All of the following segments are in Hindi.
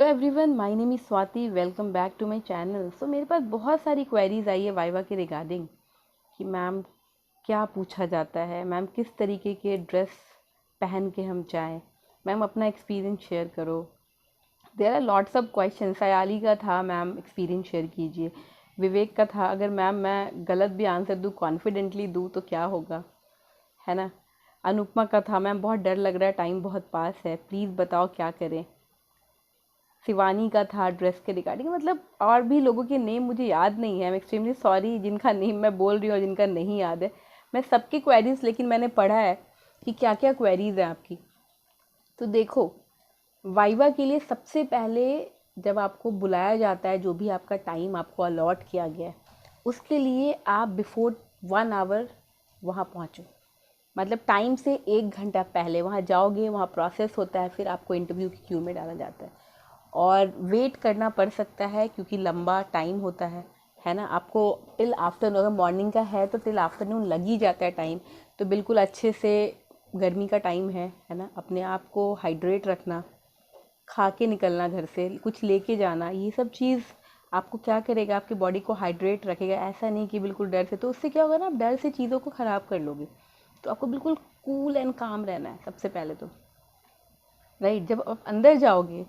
Hello everyone, my name is Swati. Welcome back to my channel. So मेरे पास बहुत सारी क्वेरीज आई है वाइवा के रिगार्डिंग कि मैम क्या पूछा जाता है, मैम किस तरीके के ड्रेस पहन के हम जाएं, मैम अपना एक्सपीरियंस शेयर करो। There are lots of question. Sayali का था मैम एक्सपीरियंस शेयर कीजिए, विवेक का था अगर मैम मैं गलत भी आंसर दूँ, कॉन्फिडेंटली दूँ तो क्या होगा, है ना। अनुपमा का था मैम बहुत डर लग रहा है, टाइम बहुत पास है, प्लीज़ बताओ क्या करें। शिवानी का था ड्रेस के रिगार्डिंग। मतलब और भी लोगों के नेम मुझे याद नहीं है, आई एम एक्सट्रीमली सॉरी जिनका नेम मैं बोल रही हूँ और जिनका नहीं याद है। मैं सबकी क्वेरीज लेकिन मैंने पढ़ा है कि क्या क्या क्वेरीज हैं आपकी। तो देखो, वाइवा के लिए सबसे पहले जब आपको बुलाया जाता है, जो भी आपका टाइम आपको अलॉट किया गया है, उसके लिए आप बिफोर 1 आवर वहाँ पहुँचो। मतलब टाइम से 1 घंटा पहले वहाँ जाओगे, वहाँ प्रोसेस होता है, फिर आपको इंटरव्यू की क्यू में डाला जाता है और वेट करना पड़ सकता है क्योंकि लंबा टाइम होता है ना। आपको टिल आफ्टरनून, अगर मॉर्निंग का है तो टिल आफ्टरनून लग ही जाता है टाइम। तो बिल्कुल अच्छे से, गर्मी का टाइम है ना, अपने आप को हाइड्रेट रखना, खा के निकलना घर से, कुछ लेके जाना, ये सब चीज़ आपको क्या करेगा, आपकी बॉडी को हाइड्रेट रखेगा। ऐसा नहीं कि बिल्कुल डर से, तो उससे क्या होगा ना, आप डर से चीज़ों को ख़राब कर लोगे। तो आपको बिल्कुल कूल एंड काम रहना है सबसे पहले तो, राइट। जब आप अंदर जाओगे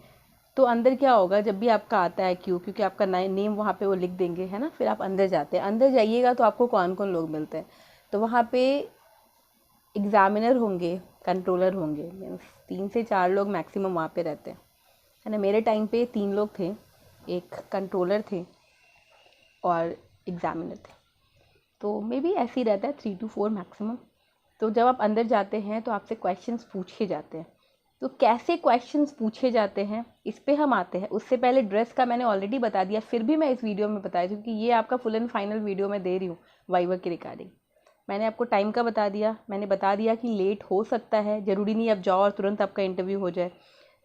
तो अंदर क्या होगा, जब भी आपका आता है क्यों, क्योंकि आपका नेम वहाँ पे वो लिख देंगे, है ना। फिर आप अंदर जाते हैं, अंदर जाइएगा तो आपको कौन कौन लोग मिलते हैं। तो वहाँ पे एग्जामिनर होंगे, कंट्रोलर होंगे, मीन्स 3 से 4 लोग मैक्सिमम वहाँ पे रहते हैं, है ना। मेरे टाइम पे 3 लोग थे, एक कंट्रोलर थे और एग्जामिनर थे। तो मे बी ऐसे ही रहता है, 3 to 4 मैक्सिमम। तो जब आप अंदर जाते हैं तो आपसे क्वेश्चंस पूछे जाते हैं। तो कैसे क्वेश्चंस पूछे जाते हैं इस पे हम आते हैं। उससे पहले ड्रेस का मैंने ऑलरेडी बता दिया, फिर भी मैं इस वीडियो में बताया क्योंकि ये आपका फुल एंड फाइनल वीडियो मैं दे रही हूँ वाइवा के रिगार्डिंग। मैंने आपको टाइम का बता दिया, मैंने बता दिया कि लेट हो सकता है, ज़रूरी नहीं आप जाओ और तुरंत आपका इंटरव्यू हो जाए,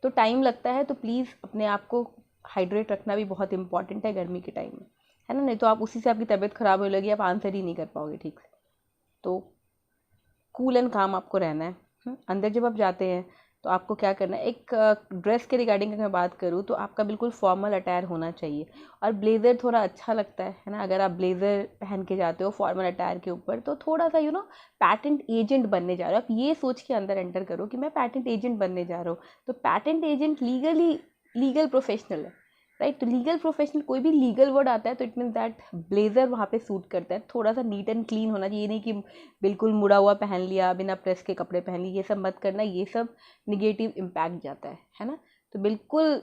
तो टाइम लगता है। तो प्लीज़ अपने आप को हाइड्रेट रखना भी बहुत इंपॉर्टेंट है गर्मी के टाइम में, है ना। नहीं तो आप उसी से आपकी तबीयत ख़राब होने लगी, आप आंसर ही नहीं कर पाओगे ठीक से। तो कूल एंड काम आपको रहना है। अंदर जब आप जाते हैं तो आपको क्या करना है, एक ड्रेस के रिगार्डिंग अगर मैं बात करूँ तो आपका बिल्कुल फॉर्मल अटायर होना चाहिए। और ब्लेज़र थोड़ा अच्छा लगता है ना। अगर आप ब्लेज़र पहन के जाते हो फॉर्मल अटायर के ऊपर तो थोड़ा सा पैटेंट एजेंट बनने जा रहे हो। आप ये सोच के अंदर एंटर करो कि मैं पैटेंट एजेंट बनने जा रहा हूँ। तो पैटेंट एजेंट लीगल प्रोफेशनल है, राइट। तो लीगल प्रोफेशनल, कोई भी लीगल वर्ड आता है तो इट मीन्स दैट ब्लेजर वहाँ पे सूट करता है। थोड़ा सा नीट एंड क्लीन होना चाहिए, ये नहीं कि बिल्कुल मुड़ा हुआ पहन लिया, बिना प्रेस के कपड़े पहन लिए, ये सब मत करना। ये सब निगेटिव इम्पैक्ट जाता है ना। तो बिल्कुल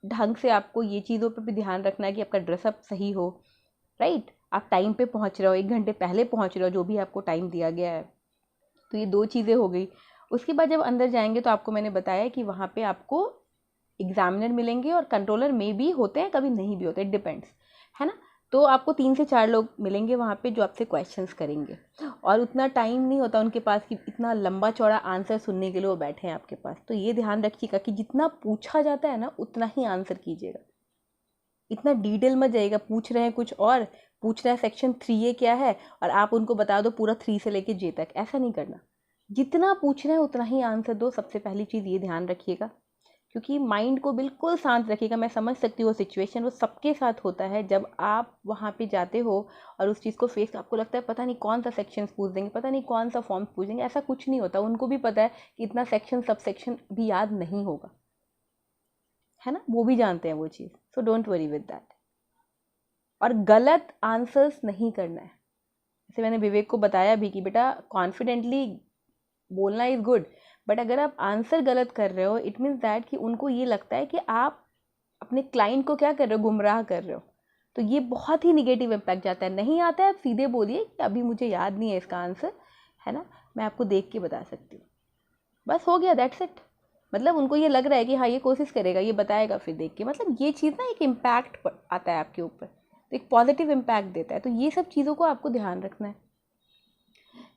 ढंग से आपको ये चीज़ों पर भी ध्यान रखना है कि आपका ड्रेसअप सही हो, राइट। आप टाइम पे पहुँच रहे हो, 1 घंटे पहले पहुँच रहे हो जो भी आपको टाइम दिया गया है। तो ये 2 चीज़ें हो गई। उसके बाद जब अंदर जाएंगे तो आपको मैंने बताया कि वहाँ पे आपको एग्जामिनर मिलेंगे और कंट्रोलर में भी होते हैं, कभी नहीं भी होते, डिपेंड्स, है ना। तो आपको 3 से 4 लोग मिलेंगे वहाँ पे जो आपसे क्वेश्चंस करेंगे और उतना टाइम नहीं होता उनके पास कि इतना लंबा चौड़ा आंसर सुनने के लिए वो बैठे हैं आपके पास। तो ये ध्यान रखिएगा कि जितना पूछा जाता है ना उतना ही आंसर कीजिएगा, इतना डिटेल मत जाइएगा। पूछ रहे हैं कुछ और, पूछ रहे हैं सेक्शन 3A क्या है और आप उनको बता दो पूरा 3 से लेके J तक, ऐसा नहीं करना। जितना पूछ रहे हैं उतना ही आंसर दो। सबसे पहली चीज़ ये ध्यान रखिएगा, क्योंकि माइंड को बिल्कुल शांत रखिएगा। मैं समझ सकती हूँ वो सिचुएशन, वो सबके साथ होता है जब आप वहाँ पे जाते हो और उस चीज़ को फेस, आपको लगता है पता नहीं कौन सा सेक्शन पूछ देंगे, पता नहीं कौन सा फॉर्म पूछ देंगे। ऐसा कुछ नहीं होता, उनको भी पता है कि इतना सेक्शन सब सेक्शन भी याद नहीं होगा, है ना। वो भी जानते हैं वो चीज़, so don't worry with that. और गलत आंसर्स नहीं करना है। जैसे मैंने विवेक को बताया भी कि बेटा कॉन्फिडेंटली बोलना इज़ गुड, बट अगर आप आंसर गलत कर रहे हो इट मीन्स दैट कि उनको ये लगता है कि आप अपने क्लाइंट को क्या कर रहे हो, गुमराह कर रहे हो। तो ये बहुत ही निगेटिव इम्पैक्ट जाता है। नहीं आता है आप सीधे बोलिए कि अभी मुझे याद नहीं है इसका आंसर, है ना, मैं आपको देख के बता सकती हूँ, बस हो गया, दैट्स इट। मतलब उनको ये लग रहा है कि हाँ ये कोशिश करेगा, ये बताएगा फिर देख के। मतलब ये चीज़ ना एक इम्पैक्ट आता है आपके ऊपर, तो एक पॉजिटिव इम्पैक्ट देता है। तो ये सब चीज़ों को आपको ध्यान रखना है,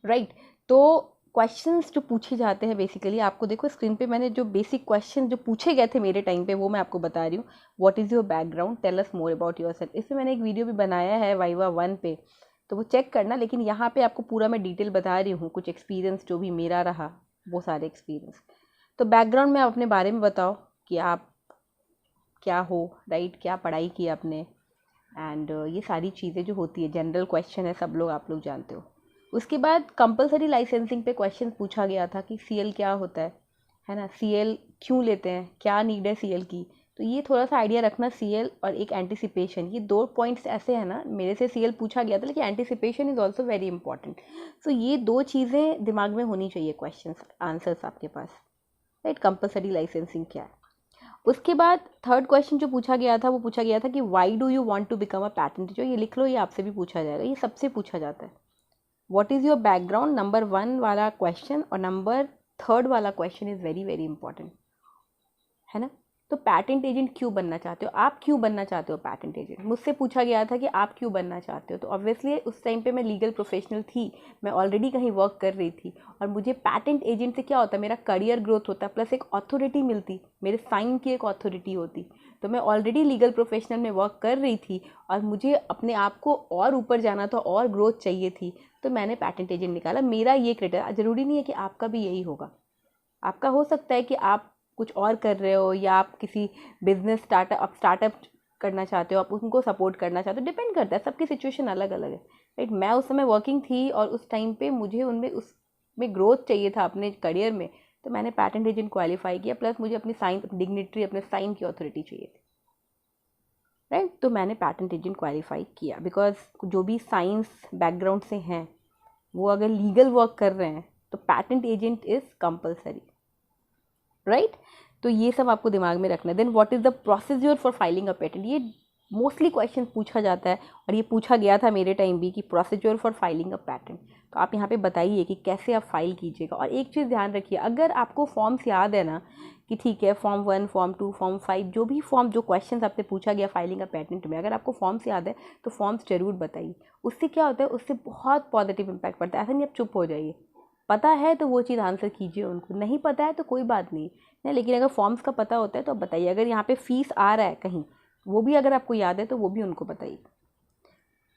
राइट। तो क्वेश्चंस जो पूछे जाते हैं बेसिकली, आपको देखो स्क्रीन पे मैंने जो बेसिक क्वेश्चन जो पूछे गए थे मेरे टाइम पे वो मैं आपको बता रही हूँ। What is your background, tell us more about yourself. इसमें मैंने एक वीडियो भी बनाया है वाइवा 1 पे, तो वो चेक करना। लेकिन यहाँ पे आपको पूरा मैं डिटेल बता रही हूँ, कुछ एक्सपीरियंस जो भी मेरा रहा वो सारे एक्सपीरियंस। तो बैकग्राउंड में आप अपने बारे में बताओ कि आप क्या हो, राइट, क्या पढ़ाई की आपने, एंड ये सारी चीज़ें जो होती है, जनरल क्वेश्चन है, सब लोग आप लोग जानते हो। उसके बाद कंपलसरी लाइसेंसिंग पे क्वेश्चन पूछा गया था कि सीएल क्या होता है ना, सीएल क्यों लेते हैं, क्या नीड है सीएल की। तो ये थोड़ा सा आइडिया रखना, सीएल और एक एंटिसिपेशन, ये 2 पॉइंट्स ऐसे हैं ना, मेरे से सीएल पूछा गया था, लेकिन anticipation is also very important. So ये 2 चीज़ें दिमाग में होनी चाहिए क्वेश्चन आंसर्स आपके पास, राइट। कंपलसरी लाइसेंसिंग क्या है। उसके बाद थर्ड क्वेश्चन जो पूछा गया था, वो पूछा गया था कि why do you want to become a patent. जो ये लिख लो, ये आपसे भी पूछा जाएगा, ये सबसे पूछा जाता है। What is your background, number 1 वाला क्वेश्चन, और नंबर 3 वाला question is very very important, है ना। तो पैटेंट एजेंट क्यों बनना चाहते हो, आप क्यों बनना चाहते हो पैटेंट एजेंट, मुझसे पूछा गया था कि आप क्यों बनना चाहते हो। तो ऑब्वियसली उस टाइम पे मैं लीगल प्रोफेशनल थी, मैं ऑलरेडी कहीं वर्क कर रही थी, और मुझे पैटेंट एजेंट से क्या होता है, मेरा करियर ग्रोथ होता है, प्लस एक अथॉरिटी मिलती, मेरे साइन की एक अथॉरिटी होती। तो मैं ऑलरेडी लीगल प्रोफेशनल में वर्क कर रही थी, और मुझे अपने आप को और ऊपर जाना था, और ग्रोथ चाहिए थी, तो मैंने पैटेंट एजेंट निकाला। मेरा ये क्राइटेरिया, ज़रूरी नहीं है कि आपका भी यही होगा। आपका हो सकता है कि आप कुछ और कर रहे हो, या आप किसी बिजनेस स्टार्टअप करना चाहते हो, आप उनको सपोर्ट करना चाहते हो, डिपेंड करता है, सबकी सिचुएशन अलग अलग है, राइट। मैं उस समय वर्किंग थी, और उस टाइम पे मुझे उसमें ग्रोथ चाहिए था अपने करियर में, तो मैंने पैटेंट एजेंट क्वालिफाई किया, प्लस मुझे अपनी साइन डिग्निटरी, अपने साइन की अथॉरिटी चाहिए थी, राइट। तो मैंने पैटेंट एजेंट क्वालिफाई किया, बिकॉज जो भी साइंस बैकग्राउंड से हैं, वो अगर लीगल वर्क कर रहे हैं, तो patent agent is compulsory, right. तो ये सब आपको दिमाग में रखना है। Then what is the procedure for filing a patent, ये मोस्टली क्वेश्चन पूछा जाता है, और ये पूछा गया था मेरे टाइम भी कि procedure for filing a patent. तो आप यहाँ पे बताइए कि कैसे आप फाइल कीजिएगा। और एक चीज़ ध्यान रखिए, अगर आपको फॉर्म्स याद है ना, कि ठीक है फॉर्म 1, फॉर्म 2, फॉर्म 5, जो भी फॉर्म, जो क्वेश्चन आपसे पूछा गया फाइलिंग अ पेटेंट में, अगर आपको फॉर्म्स याद है तो फॉर्म्स जरूर बताइए। उससे क्या होता है, उससे बहुत पॉजिटिव इम्पैक्ट पड़ता है। ऐसा नहीं आप चुप हो जाइए, पता है तो वो चीज़ आंसर कीजिए, उनको नहीं पता है तो कोई बात नहीं है, लेकिन अगर फॉर्म्स का पता होता है तो आप बताइए। अगर यहाँ पे फीस आ रहा है कहीं, वो भी अगर आपको याद है तो वो भी उनको बताइए,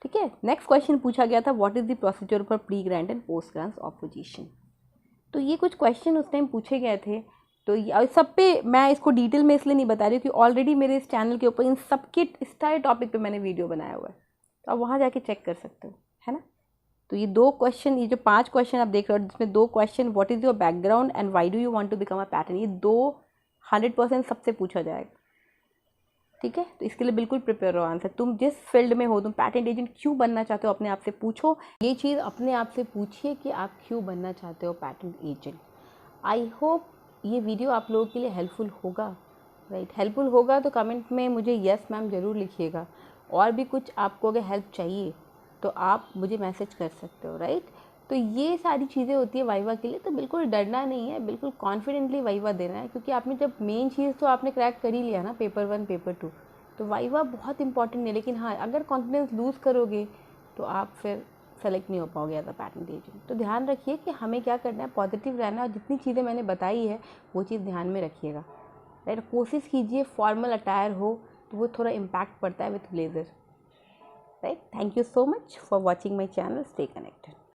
ठीक है। नेक्स्ट क्वेश्चन पूछा गया था, what is the procedure for pre grant and post grant opposition. तो ये कुछ क्वेश्चन उस टाइम पूछे गए थे। तो सब पे मैं इसको डिटेल में इसलिए नहीं बता रही हूँ कि ऑलरेडी मेरे इस चैनल के ऊपर इन सब के इस सारे टॉपिक पे मैंने वीडियो बनाया हुआ है, तो आप वहाँ जाके चेक कर सकते हो, है ना। तो ये 2 क्वेश्चन, ये जो 5 क्वेश्चन आप देख रहे हो, जिसमें 2 question, what is your background and why do you want to become a pattern, ये 2 100% सबसे पूछा जाएगा, ठीक है। तो इसके लिए बिल्कुल प्रिपेयर रहो आंसर। तुम जिस फील्ड में हो, तुम पैटेंट एजेंट क्यों बनना चाहते हो, अपने आप से पूछो, ये चीज़ अपने आप से पूछिए कि आप क्यों बनना चाहते हो पैटेंट एजेंट। आई होप ये वीडियो आप लोगों के लिए हेल्पफुल होगा, राइट। हेल्पफुल होगा तो कमेंट में मुझे यस मैम ज़रूर लिखिएगा। और भी कुछ आपको अगर हेल्प चाहिए तो आप मुझे मैसेज कर सकते हो, राइट। तो ये सारी चीज़ें होती है वाइवा के लिए, तो बिल्कुल डरना नहीं है, बिल्कुल कॉन्फिडेंटली वाइवा देना है, क्योंकि आपने जब मेन चीज़ तो आपने क्रैक कर ही लिया ना, पेपर 1 पेपर 2, तो वाइवा बहुत इंपॉर्टेंट है। लेकिन हाँ, अगर कॉन्फिडेंस लूज़ करोगे तो आप फिर सेलेक्ट नहीं हो पाओगे एज अ पैटेंट एजेंट। तो ध्यान रखिए कि हमें क्या करना है, पॉजिटिव रहना है, और जितनी चीज़ें मैंने बताई है वो चीज़ ध्यान में रखिएगा, राइट। कोशिश कीजिए फॉर्मल अटायर हो, तो वो थोड़ा इम्पैक्ट पड़ता है with blazer, right. Thank you so much for watching my channel, stay connected.